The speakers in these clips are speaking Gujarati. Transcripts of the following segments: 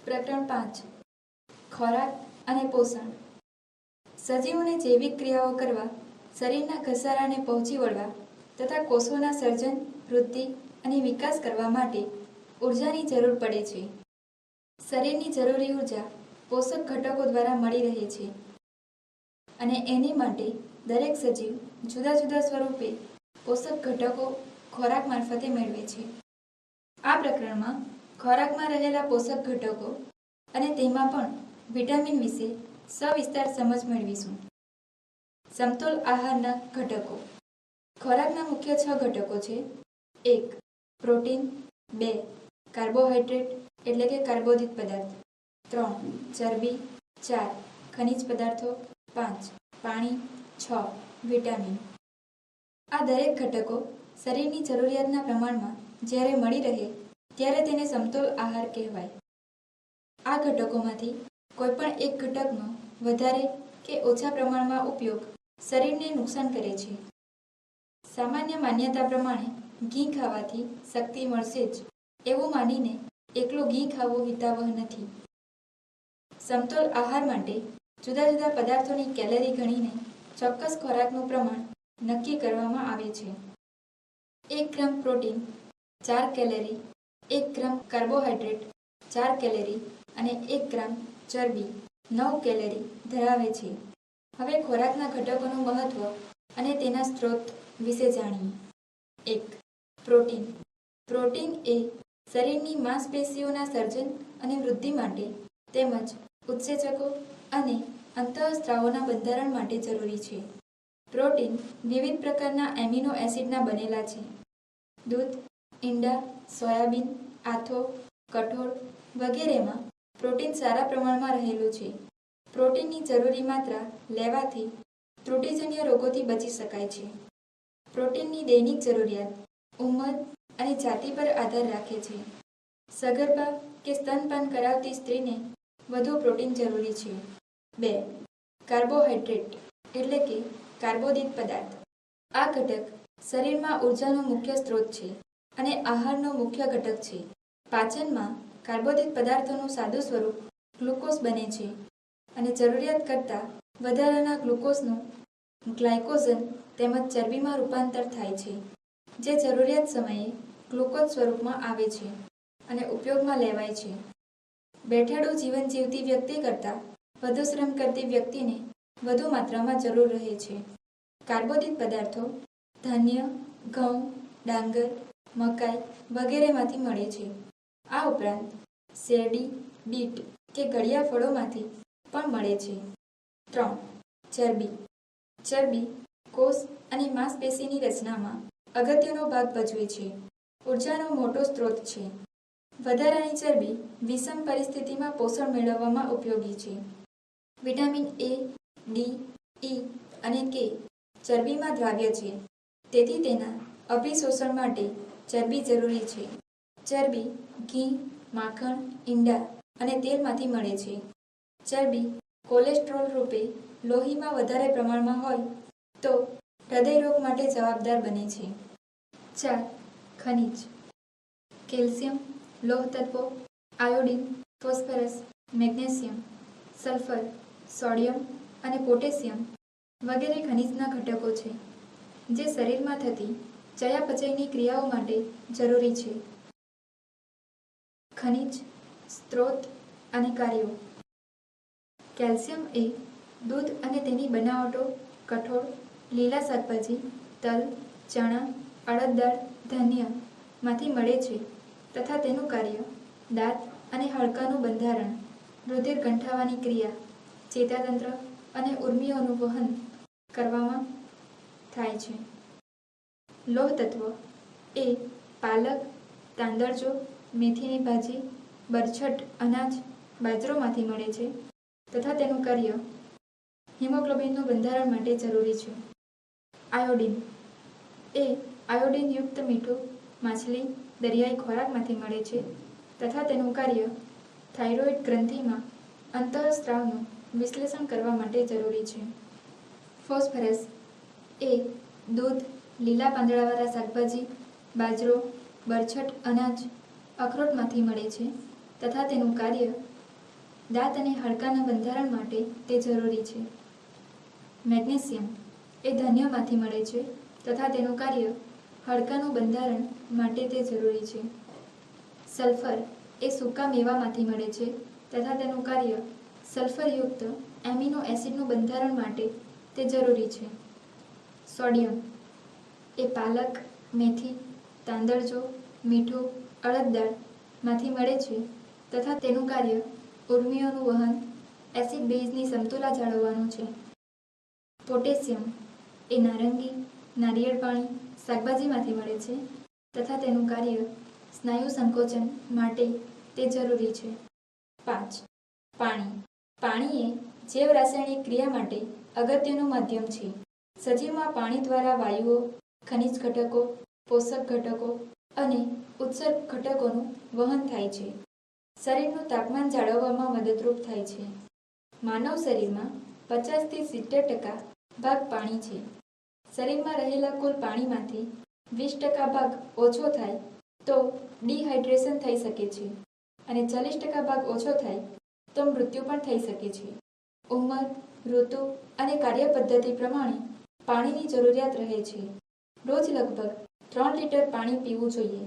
પ્રકરણ 5 ખોરાક અને પોષણ. સજીવોને જૈવિક ક્રિયાઓ કરવા, શરીરના ઘસારાને પહોંચી વળવા તથા કોષોના સર્જન, વૃદ્ધિ અને વિકાસ કરવા માટે ઉર્જાની જરૂર પડે છે. શરીરની જરૂરી ઉર્જા પોષક ઘટકો દ્વારા મળી રહે છે અને એની માટે દરેક સજીવ જુદા જુદા સ્વરૂપે પોષક ઘટકો ખોરાક મારફતે મેળવે છે. આ પ્રકરણમાં ખોરાકમાં રહેલા પોષક ઘટકો અને તેમાં પણ વિટામિન વિશે સવિસ્તાર સમજ મેળવીશું. સમતોલ આહારના ઘટકો. ખોરાકના મુખ્ય 6 ઘટકો છે. 1. પ્રોટીન. 2. કાર્બોહાઈડ્રેટ એટલે કે કાર્બોદિત પદાર્થ. 3. ચરબી. 4. ખનિજ પદાર્થો. 5. પાણી. 6. વિટામિન. આ દરેક ઘટકો શરીરની જરૂરિયાતના પ્રમાણમાં જ્યારે મળી રહે ત્યારે તેને સમતોલ આહાર કહેવાય. આ ઘટકોમાંથી કોઈપણ એક ઘટકનો વધારે કે ઓછા પ્રમાણમાં ઉપયોગ શરીરને નુકસાન કરે છે. સામાન્ય માન્યતા પ્રમાણે ઘી ખાવાથી શક્તિ મળશે જ એવું માનીને એકલું ઘી ખાવું હિતાવહ નથી. સમતોલ આહાર માટે જુદા જુદા પદાર્થોની કેલરી ગણીને ચોક્કસ ખોરાકનું પ્રમાણ નક્કી કરવામાં આવે છે. 1 ગ્રામ પ્રોટીન 4 કેલરી, 1 ગ્રામ કાર્બોહાઈડ્રેટ 4 કેલરી અને 1 ગ્રામ ચરબી 9 કેલરી ધરાવે છે. હવે ખોરાકના ઘટકોનું મહત્વ અને તેના સ્ત્રોત વિશે જાણીએ. 1. પ્રોટીન. પ્રોટીન એ શરીરની માંસપેશીઓના સર્જન અને વૃદ્ધિ માટે તેમજ ઉત્સેચકો અને અંતઃસ્ત્રાવોના બંધારણ માટે જરૂરી છે. પ્રોટીન વિવિધ પ્રકારના એમિનો એસિડના બનેલા છે. દૂધ, ઈંડા, સોયાબીન, આથો, કઠોળ વગેરેમાં પ્રોટીન સારા પ્રમાણમાં રહેલું છે. પ્રોટીનની જરૂરી માત્રા લેવાથી ત્રુટિજન્ય રોગોથી બચી શકાય છે. પ્રોટીનની દૈનિક જરૂરિયાત ઉંમર અને જાતિ પર આધાર રાખે છે. સગર્ભા કે સ્તનપાન કરાવતી સ્ત્રીને વધુ પ્રોટીન જરૂરી છે. 2. કાર્બોહાઈડ્રેટ એટલે કે કાર્બોદિત પદાર્થ. આ ઘટક શરીરમાં ઉર્જાનો મુખ્ય સ્ત્રોત છે અને આહારનો મુખ્ય ઘટક છે. પાચનમાં કાર્બોદિત પદાર્થોનું સાદું સ્વરૂપ ગ્લુકોઝ બને છે અને જરૂરિયાત કરતાં વધારાના ગ્લુકોઝનું ગ્લાયકોજન તેમજ ચરબીમાં રૂપાંતર થાય છે, જે જરૂરિયાત સમયે ગ્લુકોઝ સ્વરૂપમાં આવે છે અને ઉપયોગમાં લેવાય છે. બેઠાડું જીવન જીવતી વ્યક્તિ કરતાં વધુ શ્રમ કરતી વ્યક્તિને વધુ માત્રામાં જરૂર રહે છે. કાર્બોદિત પદાર્થો ધાન્ય, ઘઉં, ડાંગર, મકાઈ વગેરેમાંથી મળે છે. આ ઉપરાંત શેરડી, બીટ કે ગળિયા ફળોમાંથી પણ મળે છે. 3. ચરબી. ચરબી કોષ અને માંસપેશીની રચનામાં અગત્યનો ભાગ ભજવે છે. ઉર્જાનો મોટો સ્ત્રોત છે. વધારાની ચરબી વિષમ પરિસ્થિતિમાં પોષણ મેળવવામાં ઉપયોગી છે. વિટામિન A, D, E અને K ચરબીમાં દ્રાવ્ય છે, તેથી તેના અભિશોષણ માટે ચરબી જરૂરી છે. ચરબી ઘી, માખણ, ઈંડા અને તેલમાંથી મળે છે. ચરબી કોલેસ્ટ્રોલ રૂપે લોહીમાં વધારે પ્રમાણમાં હોય તો હૃદયરોગ માટે જવાબદાર બને છે. 4. ખનિજ. કેલ્શિયમ, લોહ તત્વો, iodine, phosphorus, magnesium, sulphur, sodium અને પોટેશિયમ વગેરે ખનિજના ઘટકો છે, જે શરીરમાં થતી ચયાપચયની ક્રિયાઓ માટે જરૂરી છે. ખનિજ, સ્ત્રોત અને કાર્યો. કેલ્શિયમ એ દૂધ અને તેની બનાવટો, કઠોળ, લીલા શાકભાજી, તલ, ચણા, અડદ દાળ, ધાન્ય માંથી મળે છે તથા તેનું કાર્ય દાંત અને હાડકાનું બંધારણ, રુધિર ગંઠાવાની ક્રિયા, ચેતાતંત્ર અને ઊર્મિઓનું વહન કરવામાં થાય છે. લોહ તત્વ એ પાલક, તાંદળજો, મેથીની ભાજી, બરછટ અનાજ, બાજરોમાંથી મળે છે તથા તેનું કાર્ય હિમોગ્લોબિનનું બંધારણ માટે જરૂરી છે. આયોડિન એ આયોડિનયુક્ત મીઠું માછલી, દરિયાઈ ખોરાકમાંથી મળે છે તથા તેનું કાર્ય થાઇરોઇડ ગ્રંથિમાં અંતઃસ્ત્રાવનું વિશ્લેષણ કરવા માટે જરૂરી છે. ફોસ્ફરસ એ દૂધ, લીલા પાંદડાવાળા શાકભાજી, બાજરો, બરછટ અનાજ, અખરોટમાંથી મળે છે તથા તેનું કાર્ય દાંત અને હાડકાના બંધારણ માટે તે જરૂરી છે. મેગ્નેશિયમ એ ધાન્યમાંથી મળે છે તથા તેનું કાર્ય હાડકાનું બંધારણ માટે તે જરૂરી છે. સલ્ફર એ સૂકા મેવામાંથી મળે છે તથા તેનું કાર્ય સલ્ફરયુક્ત એમિનો એસિડનું બંધારણ માટે તે જરૂરી છે. સોડિયમ એ પાલક, મેથી, તાંદળજો, મીઠું, અડદ દાળમાંથી મળે છે તથા તેનું કાર્ય ઉર્મિઓનું વહન, એસિડ બેઝની સમતુલા જાળવવાનું છે. પોટેશિયમ એ નારંગી, નારિયેળ પાણી, શાકભાજીમાંથી મળે છે તથા તેનું કાર્ય સ્નાયુ સંકોચન માટે તે જરૂરી છે. 5. પાણી. પાણી એ જૈવ રાસાયણિક ક્રિયા માટે અગત્યનું માધ્યમ છે. સજીવમાં પાણી દ્વારા વાયુઓ, ખનિજ ઘટકો, પોષક ઘટકો અને ઉત્સર્ગ ઘટકોનું વહન થાય છે. શરીરનું તાપમાન જાળવવામાં મદદરૂપ થાય છે. માનવ શરીરમાં 50 થી 70% ભાગ પાણી છે. શરીરમાં રહેલા કુલ પાણીમાંથી 20% ભાગ ઓછો થાય તો ડિહાઇડ્રેશન થઈ શકે છે અને 40% ભાગ ઓછો થાય તો મૃત્યુ પણ થઈ શકે છે. ઉંમર, ઋતુ અને કાર્યપદ્ધતિ પ્રમાણે પાણીની જરૂરિયાત રહે છે. રોજ લગભગ 3 લીટર પાણી પીવું જોઈએ.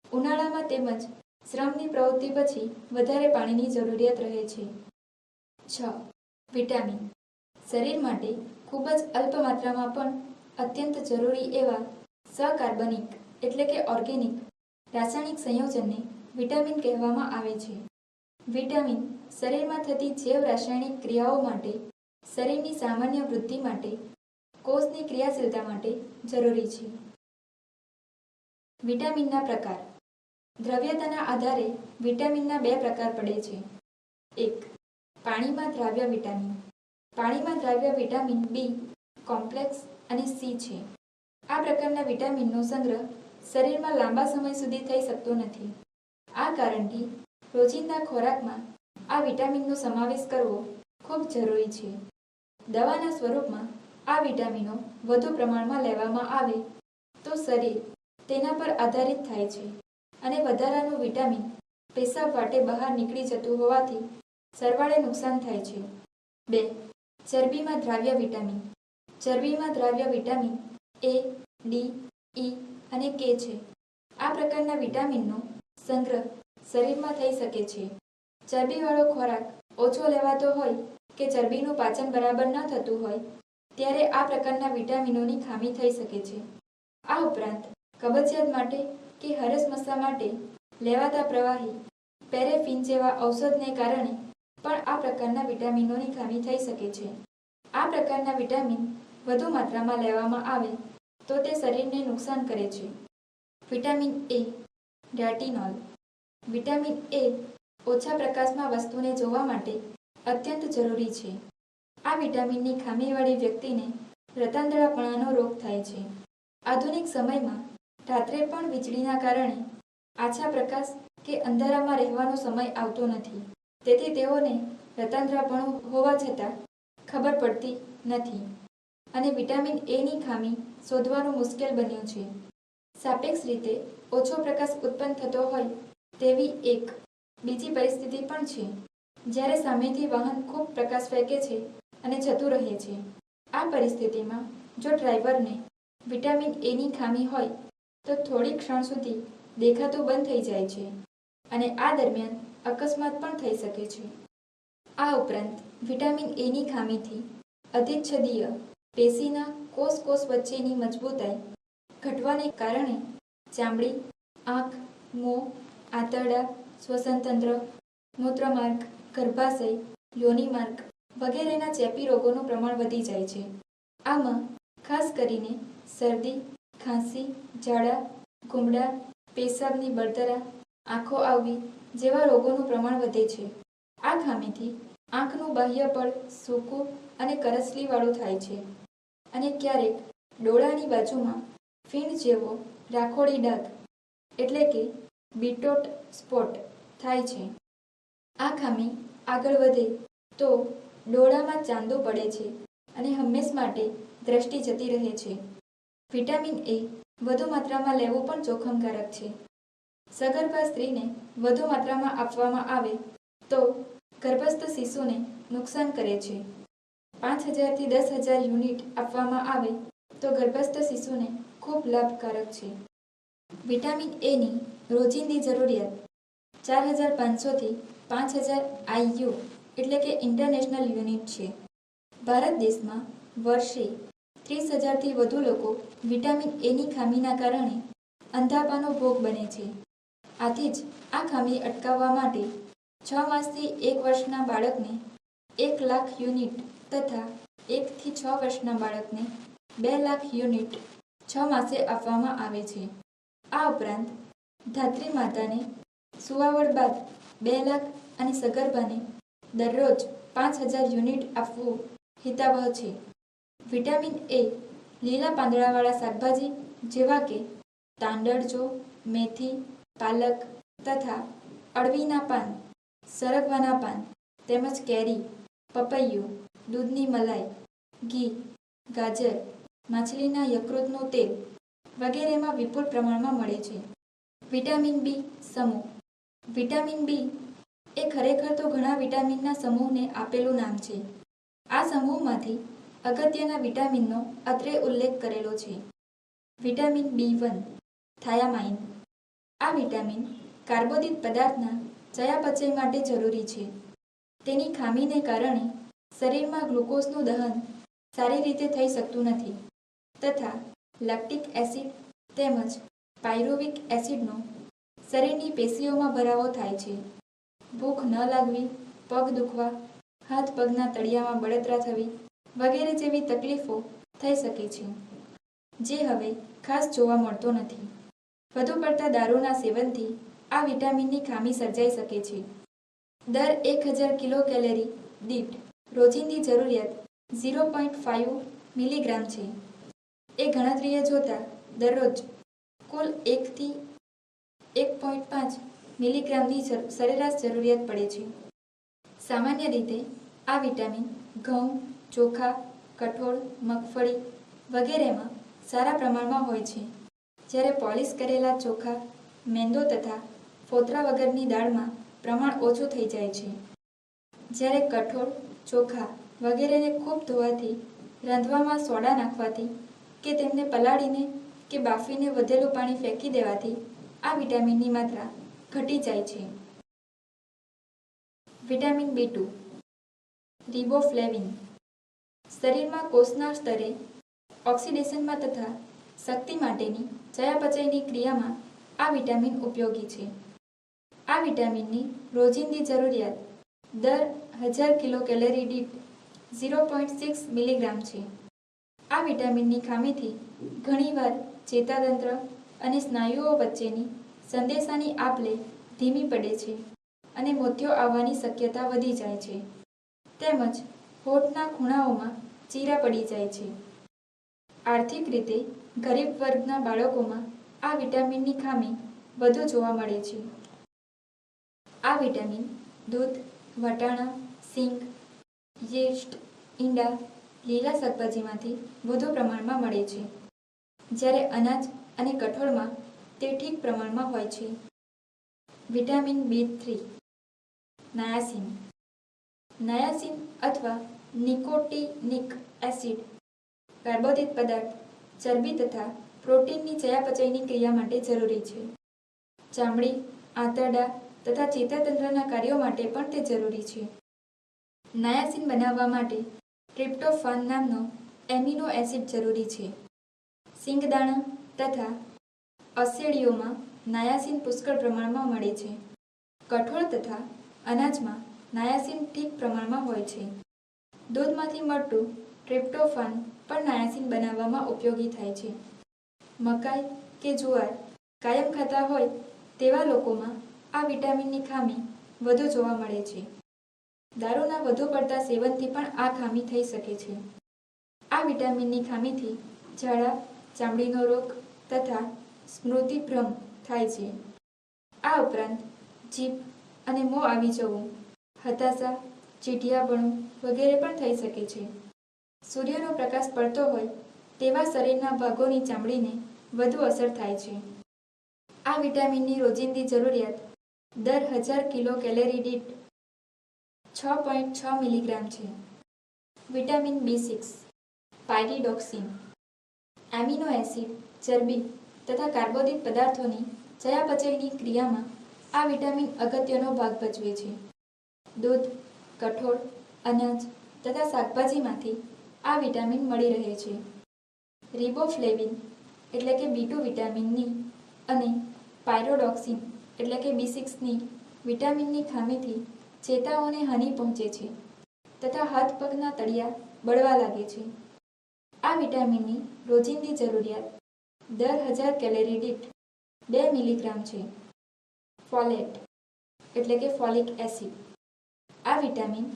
ઉનાળામાં તેમજ શ્રમની પ્રવૃત્તિ પછી વધારે પાણીની જરૂરિયાત રહે છે. 6. વિટામિન. શરીર માટે ખૂબ જ અલ્પ માત્રામાં પણ અત્યંત જરૂરી એવા સકાર્બનિક એટલે કે ઓર્ગેનિક રાસાયણિક સંયોજનને વિટામિન કહેવામાં આવે છે. વિટામિન શરીરમાં થતી જૈવ રાસાયણિક ક્રિયાઓ માટે, શરીરની સામાન્ય વૃદ્ધિ માટે, કોષની ક્રિયાશીલતા માટે જરૂરી છે. વિટામિનના પ્રકાર. દ્રવ્યતાના આધારે વિટામિનના 2 પ્રકાર પડે છે. 1. પાણીમાં દ્રાવ્ય વિટામિન. પાણીમાં દ્રાવ્ય વિટામિન બી કોમ્પ્લેક્સ અને સી છે. આ પ્રકારના વિટામિનનો સંગ્રહ શરીરમાં લાંબા સમય સુધી થઈ શકતો નથી. આ કારણથી રોજિંદા ખોરાકમાં આ વિટામિનનો સમાવેશ કરવો ખૂબ જરૂરી છે. દવાના સ્વરૂપમાં આ વિટામિનો વધુ પ્રમાણમાં લેવામાં આવે તો શરીર તેના પર આધારિત થાય છે અને વધારાનું વિટામિન પેશાબ વાટે બહાર નીકળી જતું હોવાથી સરવાળે નુકસાન થાય છે. 2. ચરબીમાં દ્રાવ્ય વિટામિન. ચરબીમાં દ્રાવ્ય વિટામિન એ, ડી, ઈ અને કે છે. આ પ્રકારના વિટામિનનો સંગ્રહ શરીરમાં થઈ શકે છે. ચરબીવાળો ખોરાક ઓછો લેવાતો હોય કે ચરબીનું પાચન બરાબર ન થતું હોય ત્યારે આ પ્રકારના વિટામિનોની ખામી થઈ શકે છે. આ ઉપરાંત કબજિયાત માટે કે હરસમસા માટે લેવાતા પ્રવાહી પેરેફિન જેવા ઔષધને કારણે પણ આ પ્રકારના વિટામિનોની ખામી થઈ શકે છે. આ પ્રકારના વિટામિન વધુ માત્રામાં લેવામાં આવે તો તે શરીરને નુકસાન કરે છે. Vitamin A. Retinol. Vitamin A ઓછા પ્રકાશમાં વસ્તુને જોવા માટે અત્યંત જરૂરી છે. આ વિટામિનની ખામીવાળી વ્યક્તિને રતાંધળાપણાનો રોગ થાય છે. આધુનિક સમયમાં રાત્રે પણ વીજળીના કારણે આછા પ્રકાશ કે અંધારામાં રહેવાનો સમય આવતો નથી. તેથી તેઓને રતાંધળાપણું હોવા છતાં ખબર પડતી નથી અને વિટામિન એની ખામી શોધવાનું મુશ્કેલ બન્યું છે. સાપેક્ષ રીતે ઓછો પ્રકાશ ઉત્પન્ન થતો હોય તેવી એક બીજી પરિસ્થિતિ પણ છે જ્યારે સામેથી વાહન ખૂબ પ્રકાશ ફેંકે છે અને જતું રહે છે. આ પરિસ્થિતિમાં જો ડ્રાઈવરને વિટામિન એની ખામી હોય તો થોડી ક્ષણ સુધી દેખાતું બંધ થઈ જાય છે અને આ દરમિયાન અકસ્માત પણ થઈ શકે છે. આ ઉપરાંત વિટામિન એની ખામીથી અધિચ્છદીય પેશીના કોષ વચ્ચેની મજબૂતાઈ ઘટવાને કારણે ચામડી, આંખ, મોં, આંતરડા, શ્વસનતંત્ર, મૂત્રમાર્ગ, ગર્ભાશય, યોનિમાર્ગ વગેરેના ચેપી રોગોનું પ્રમાણ વધી જાય છે. આમાં ખાસ કરીને શરદી, ખાંસી, ઝાડા, ગુમડા, પેશાબની બળતરા, આંખો આવવી જેવા રોગોનું પ્રમાણ વધે છે. આ ખામીથી આંખનું બાહ્ય પડ સૂકું અને કરચલીવાળું થાય છે અને ક્યારેક ડોળાની બાજુમાં ફીણ જેવો રાખોડી ડાઘ એટલે કે બીટોટ સ્પોટ થાય છે. આ ખામી આગળ વધે તો ડોળામાં ચાંદો પડે છે અને હંમેશ માટે દ્રષ્ટિ જતી રહે છે. વિટામિન એ વધુ માત્રામાં લેવું પણ જોખમકારક છે. સગર્ભા સ્ત્રીને વધુ માત્રામાં આપવામાં આવે તો ગર્ભસ્થ શિશુને નુકસાન કરે છે. 5000 થી 10,000 યુનિટ આપવામાં આવે તો ગર્ભસ્થ શિશુને ખૂબ લાભકારક છે. વિટામિન એની રોજિંદી જરૂરિયાત 4500 થી 5000 IU એટલે કે ઇન્ટરનેશનલ યુનિટ છે. ભારત દેશમાં વર્ષે 30,000 થી વધુ લોકો વિટામિન એની ખામીના કારણે અંધાપાનો ભોગ બને છે. આથી જ આ ખામી અટકાવવા માટે 6 માસથી 1 વર્ષના બાળકને 1 લાખ યુનિટ તથા 1 થી 6 વર્ષના બાળકને 2 લાખ યુનિટ 6 માસે આપવામાં આવે છે. આ ઉપરાંત ધાત્રી માતાને સુવાવડ બાદ 2 લાખ અને સગર્ભાને દરરોજ 5,000 યુનિટ આપવું હિતાવહ છે. વિટામિન એ લીલા પાંદડાવાળા શાકભાજી જેવા કે તાંદળજો, મેથી, પાલક તથા અળવીના પાન, સરગવાના પાન તેમજ કેરી, પપૈયું, દૂધની મલાઈ, ઘી, ગાજર, માછલીના યકૃતનું તેલ વગેરેમાં વિપુલ પ્રમાણમાં મળે છે. વિટામિન બી સમૂહ. વિટામિન બી એ ખરેખર તો ઘણા વિટામિનના સમૂહને આપેલું નામ છે. આ સમૂહમાંથી અગત્યના વિટામિનનો અત્રે ઉલ્લેખ કરેલો છે. Vitamin B1 થાયામાઇન. આ વિટામિન કાર્બોદિત પદાર્થના ચયાપચય માટે જરૂરી છે. તેની ખામીને કારણે શરીરમાં ગ્લુકોઝનું દહન સારી રીતે થઈ શકતું નથી તથા લેક્ટિક એસિડ તેમજ પાયરુવિક એસિડનો શરીરની પેશીઓમાં ભરાવો થાય છે. ભૂખ ન લાગવી, પગ દુખવા, હાથ પગના તળિયામાં બળતરા થવી વગેરે જેવી તકલીફો થઈ શકે છે, જે હવે ખાસ જોવા મળતો નથી. વધુ પડતા દારૂના સેવનથી આ વિટામિનની ખામી સર્જાઈ શકે છે. દર 1000 કિલોકેલરી દીઠ રોજિંદી જરૂરિયાત 0.5 મિલીગ્રામ છે. એ ગણતરીએ જોતા દરરોજ કુલ 1 થી 1.5 મિલીગ્રામની સરેરાશ જરૂરિયાત પડે છે. સામાન્ય રીતે આ વિટામિન ઘઉં, ચોખા, કઠોળ, મગફળી વગેરેમાં સારા પ્રમાણમાં હોય છે, જ્યારે પોલિશ કરેલા ચોખા, મેંદો તથા ફોતરા વગરની દાળમાં પ્રમાણ ઓછું થઈ જાય છે. જ્યારે કઠોળ, ચોખા વગેરેને ખૂબ ધોવાથી, રાંધવામાં સોડા નાખવાથી કે તેમને પલાળીને કે બાફીને વધેલું પાણી ફેંકી દેવાથી આ વિટામિનની માત્રા ઘટી જાય છે. Vitamin B2 રિબોફ્લેવિન. શરીરમાં કોષના સ્તરે ઓક્સિડેશનમાં તથા શક્તિ માટેની ચયાપચયની ક્રિયામાં આ વિટામિન ઉપયોગી છે. આ વિટામિનની રોજિંદી જરૂરિયાત દર 1000 કિલોકેલરી દીઠ 0.6 મિલીગ્રામ છે. આ વિટામિનની ખામીથી ઘણીવાર ચેતાતંત્ર અને સ્નાયુઓ વચ્ચેની સંદેશાની આપ-લે ધીમી પડે છે અને મોતિયો આવવાની શક્યતા વધી જાય છે. તેમજ હોઠના ખૂણાઓમાં ચીરા પડી જાય છે. આર્થિક રીતે ગરીબ વર્ગના બાળકોમાં આ વિટામિનની ખામી વધુ જોવા મળે છે. આ વિટામિન દૂધ, વટાણા, સિંગ, યીસ્ટ, ઈંડા, લીલા શાકભાજીમાંથી વધુ પ્રમાણમાં મળે છે, જ્યારે અનાજ અને કઠોળમાં તે ઠીક પ્રમાણમાં હોય છે. Vitamin B3 નાયાસિન. નાયાસિન અથવા નિકોટિનિક એસિડ કાર્બોદિત પદાર્થ, ચરબી તથા પ્રોટીનની ચયાપચયની ક્રિયા માટે જરૂરી છે. ચામડી, આંતરડા તથા ચેતાતંત્રના કાર્યો માટે પણ તે જરૂરી છે. નાયાસિન બનાવવા માટે ટ્રિપ્ટોફાન નામનો એમિનો એસિડ જરૂરી છે. સિંગદાણા તથા અસેડીઓમાં નાયાસિન પુષ્કળ પ્રમાણમાં મળે છે. કઠોળ તથા અનાજમાં નાયાસિન ઠીક પ્રમાણમાં હોય છે. દૂધમાંથી મળતું ટ્રિપ્ટોફાન પણ નાયાસિન બનાવવામાં ઉપયોગી થાય છે. મકાઈ કે જુવાર કાયમ ખાતા હોય તેવા લોકોમાં આ વિટામિનની ખામી વધુ જોવા મળે છે. દારૂના વધુ પડતા સેવનથી પણ આ ખામી થઈ શકે છે. આ વિટામિનની ખામીથી ઝાડા, ચામડીનો રોગ તથા સ્મૃતિભ્રમ થાય છે. આ ઉપરાંત જીભ અને મોં આવી જવું, હતાશા, ચીઢિયાપણું વગેરે પણ થઈ શકે છે. સૂર્યનો પ્રકાશ પડતો હોય તેવા શરીરના ભાગોની ચામડીને વધુ અસર થાય છે. આ વિટામિનની રોજિંદી જરૂરિયાત દર 1000 કિલોકેલરી દીઠ 6.6 મિલીગ્રામ છે. Vitamin B6 પાયરીડોક્સિન. એમિનો એસિડ, ચરબી તથા કાર્બોદિત પદાર્થોની ચયાપચયની ક્રિયામાં આ વિટામિન અગત્યનો ભાગ ભજવે છે. દૂધ, કઠોળ, અનાજ તથા શાકભાજીમાંથી આ વિટામિન મળી રહે છે. રિબોફ્લેવિન એટલે કે B2 વિટામિનની અને પાયરોડોક્સિન એટલે કે B6ની વિટામિનની ખામીથી ચેતાઓને હાનિ પહોંચે છે તથા હાથ પગના તળિયા બળવા લાગે છે. આ વિટામિનની રોજિંદી જરૂરિયાત દર 1000 કેલરી દીઠ 2 મિલીગ્રામ છે. ફોલેટ એટલે કે ફોલિક એસિડ. આ વિટામિન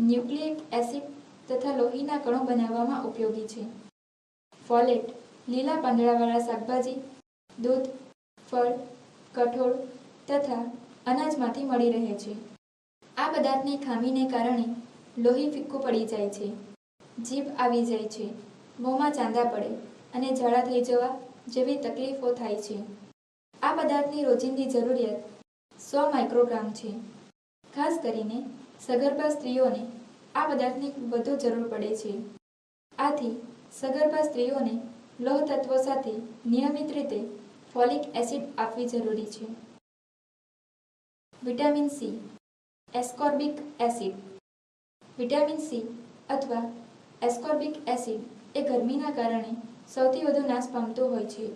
ન્યુક્લિક એસિડ તથા લોહીના કણો બનાવવામાં ઉપયોગી છે. ફોલેટ લીલા પાંદડાવાળા શાકભાજી, દૂધ, ફળ, કઠોળ તથા અનાજમાંથી મળી રહે છે. આ પદાર્થની ખામીને કારણે લોહી ફિક્કું પડી જાય છે, જીભ આવી જાય છે, મોંમાં ચાંદા પડે અને ઝાડા થઈ જવા જેવી તકલીફો થાય છે. આ પદાર્થની રોજિંદી જરૂરિયાત 100 માઇક્રોગ્રામ છે. ખાસ કરીને સગર્ભા સ્ત્રીઓને આ પદાર્થની વધુ જરૂર પડે છે. આથી સગર્ભા સ્ત્રીઓને લોહ તત્વો સાથે નિયમિત રીતે ફોલિક એસિડ આપવી જરૂરી છે. Vitamin C ascorbic acid. Vitamin C અથવા એસ્કોર્બિક એસિડ એ ગરમીના કારણે સૌથી વધુ નાશ પામતું હોય છે.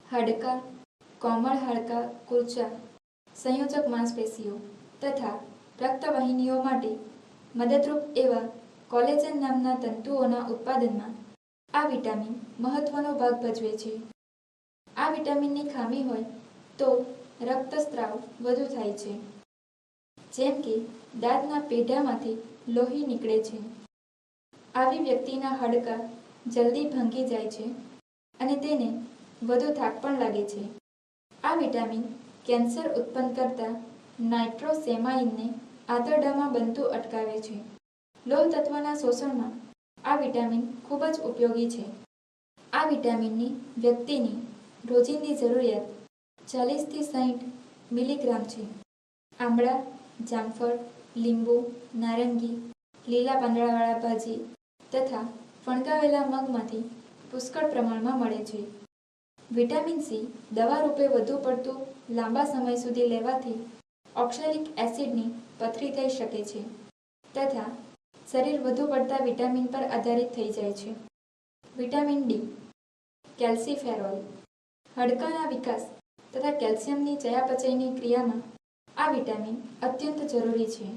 હાડકાં, કોમળ હાડકાં કુરચા, સંયોજક માંસપેશીઓ તથા રક્તવાહિનીઓ માટે મદદરૂપ એવા કોલેજન નામના તંતુઓના ઉત્પાદનમાં આ વિટામિન મહત્વનો ભાગ ભજવે છે. આ વિટામિનની ખામી હોય તો રક્તસ્રાવ વધુ થાય છે, જેમ કે દાંતના પેઢામાંથી લોહી નીકળે છે. આવી વ્યક્તિના હાડકાં જલ્દી ભાંગી જાય છે અને તેને વધુ થાક પણ લાગે છે. આ વિટામિન કેન્સર ઉત્પન્ન કરતા નાઇટ્રોસેમાઇનને આંતરડામાં બનતું અટકાવે છે. લોહ તત્વના શોષણમાં આ વિટામિન ખૂબ જ ઉપયોગી છે. આ વિટામિનની વ્યક્તિની રોજિંદી જરૂરિયાત 40 થી 60 મિલીગ્રામ છે. આમળા, જામફળ, લીંબુ, નારંગી, લીલા પાંદડાવાળા ભાજી તથા ફણગાવેલા મગમાંથી પુષ્કળ પ્રમાણમાં મળે છે. વિટામિન સી દવા રૂપે વધુ પડતું લાંબા સમય સુધી લેવાથી ઓક્સેલિક એસિડની પથરી થઈ શકે છે તથા શરીર વધુ પડતા વિટામિન પર આધારિત થઈ જાય છે. Vitamin D કેલ્સીફેરોલ. હાડકાના વિકાસ તથા કેલ્શિયમની ચયાપચયની ક્રિયામાં આ વિટામિન અત્યંત જરૂરી છે.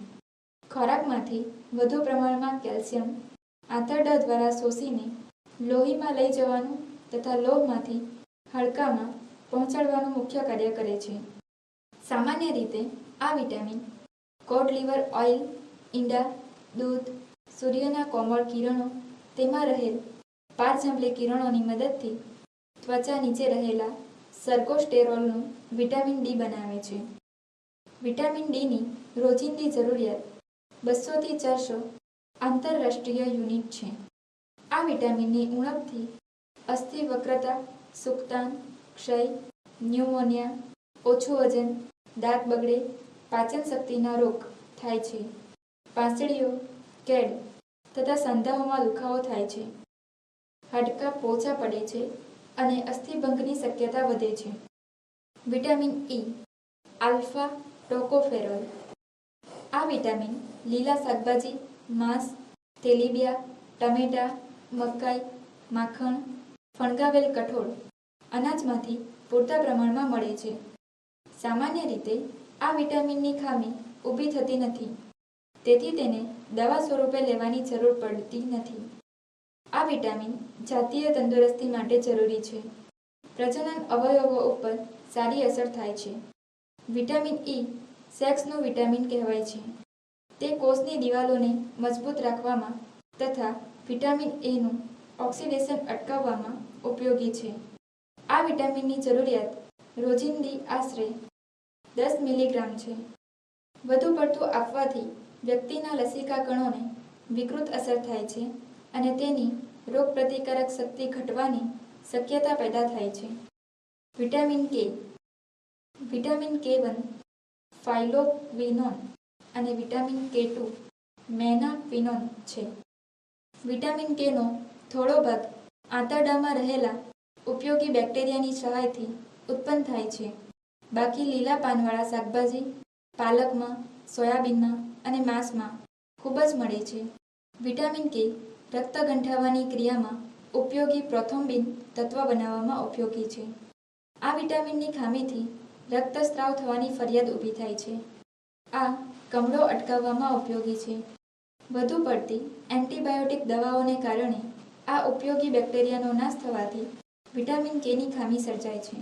ખોરાકમાંથી વધુ પ્રમાણમાં કેલ્શિયમ આંતરડા દ્વારા શોષીને લોહીમાં લઈ જવાનું તથા લોહમાંથી હાડકામાં પહોંચાડવાનું મુખ્ય કાર્ય કરે છે. સામાન્ય રીતે આ વિટામિન કોડ લીવર ઓઇલ, ઈંડા, દૂધ, સૂર્યના કોમળ કિરણો તેમાં રહેલ પારજાંબલી કિરણોની મદદથી ત્વચા નીચે રહેલા સર્કોસ્ટેરોલનું વિટામિન ડી બનાવે છે. વિટામિન ડીની રોજિંદી જરૂરિયાત 200 થી 400 આંતરરાષ્ટ્રીય યુનિટ છે. આ વિટામિનની ઉણપથી અસ્થિ વક્રતા, સુક્તાન, ક્ષય, ન્યુમોનિયા, ઓછું વજન, દાંત બગડે, પાચન શક્તિના રોગ થાય છે. પાંસળીઓ, કેડ તથા સાંધાઓમાં દુખાવો થાય છે. હાડકાં પોચા પડે છે અને અસ્થિભંગની શક્યતા વધે છે. Vitamin E alpha tocopherol. આ વિટામિન લીલા શાકભાજી, માંસ, તેલીબિયા, ટમેટા, મકાઈ, માખણ, ફણગાવેલ કઠોળ, અનાજમાંથી પૂરતા પ્રમાણમાં મળે છે. સામાન્ય રીતે આ વિટામિનની ખામી ઊભી થતી નથી, તેથી તેને દવા સ્વરૂપે લેવાની જરૂર પડતી નથી. આ વિટામિન જાતીય તંદુરસ્તી માટે જરૂરી છે. પ્રજનન અવયવો ઉપર સારી અસર થાય છે. વિટામિન ઈ સેક્સનું વિટામિન કહેવાય છે. તે કોષની દિવાલોને મજબૂત રાખવામાં તથા વિટામિન એનું ઓક્સિડેશન અટકાવવામાં ઉપયોગી છે. આ વિટામિનની જરૂરિયાત રોજિંદી આશરે 10 મિલીગ્રામ છે. વધુ પડતું આપવાથી વ્યક્તિના લસિકા કણોને વિકૃત અસર થાય છે અને તેની રોગપ્રતિકારક શક્તિ ઘટવાની શક્યતા પેદા થાય છે. વિટામિન કે. વિટામિન K1 ફાઇલોક્વિનોન અને વિટામિન K2 મેનાફિનોન છે. વિટામિન Kનો થોડો ભાગ આંતરડામાં રહેલા ઉપયોગી બેક્ટેરિયાની સહાયથી ઉત્પન્ન થાય છે. બાકી લીલા પાનવાળા શાકભાજી, પાલકમાં, સોયાબીનમાં અને માંસમાં ખૂબ જ મળે છે. વિટામિન K રક્ત ગંઠાવાની ક્રિયામાં ઉપયોગી પ્રોથ્રોમ્બિન તત્વ બનાવવામાં ઉપયોગી છે. આ વિટામિનની ખામીથી રક્તસ્રાવ થવાની ફરિયાદ ઊભી થાય છે. આ કમળો અટકાવવામાં ઉપયોગી છે. વધુ પડતી એન્ટીબાયોટિક દવાઓને કારણે આ ઉપયોગી બેક્ટેરિયાનો નાશ થવાથી વિટામિન Kની ખામી સર્જાય છે.